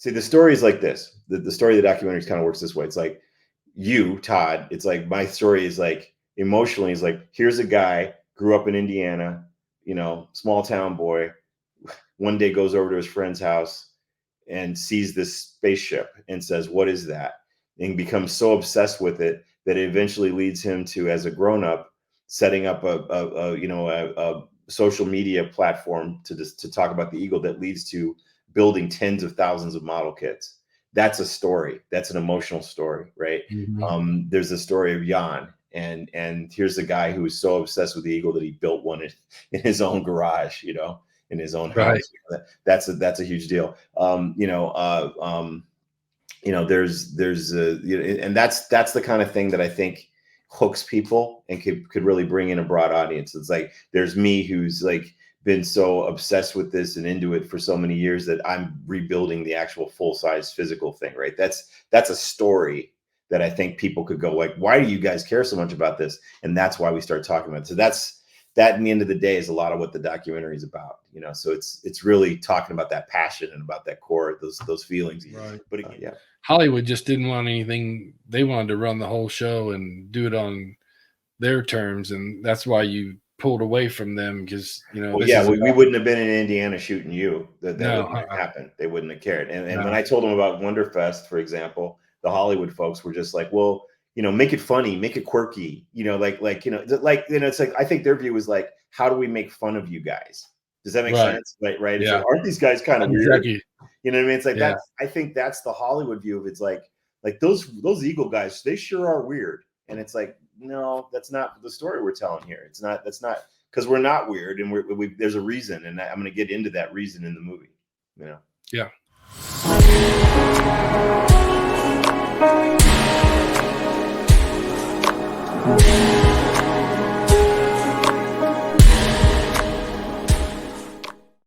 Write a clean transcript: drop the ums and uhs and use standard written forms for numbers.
See, the story is like this. The story of the documentary kind of works this way. It's like you, Todd. It's like my story is like emotionally is like, here's a guy grew up in Indiana, small town boy. One day goes over to his friend's house and sees this spaceship and says, "What is that?" And becomes so obsessed with it that it eventually leads him to, as a grown up, setting up a social media platform to talk about the Eagle that leads to building tens of thousands of model kits. That's a story. That's an emotional story, right? Mm-hmm. There's a story of Jan, and here's a guy who was so obsessed with the Eagle that he built one in his own garage, in his own house. Right. That's a huge deal. And that's the kind of thing that I think hooks people and could really bring in a broad audience. It's like there's me who's like been so obsessed with this and into it for so many years that I'm rebuilding the actual full-size physical thing, right? That's a story that I think people could go like, why do you guys care so much about this? And that's why we start talking about it. So that in the end of the day is a lot of what the documentary is about, so it's really talking about that passion and about that core, those feelings. Right. But again, Hollywood just didn't want anything. They wanted to run the whole show and do it on their terms. And that's why you pulled away from them because, we wouldn't have been in Indiana shooting you. That wouldn't have happened. They wouldn't have cared. And when I told them about Wonderfest, for example, the Hollywood folks were just like, well, make it funny, make it quirky, it's like, I think their view was like, how do we make fun of you guys? Does that make sense? Right. Yeah. Like, aren't these guys kind of weird? Exactly. You know what I mean? It's like I think that's the Hollywood view of it's like those Eagle guys, they sure are weird. And it's like, no, that's not the story we're telling here. That's not because we're not weird, and we there's a reason, and I'm going to get into that reason in the movie. Yeah.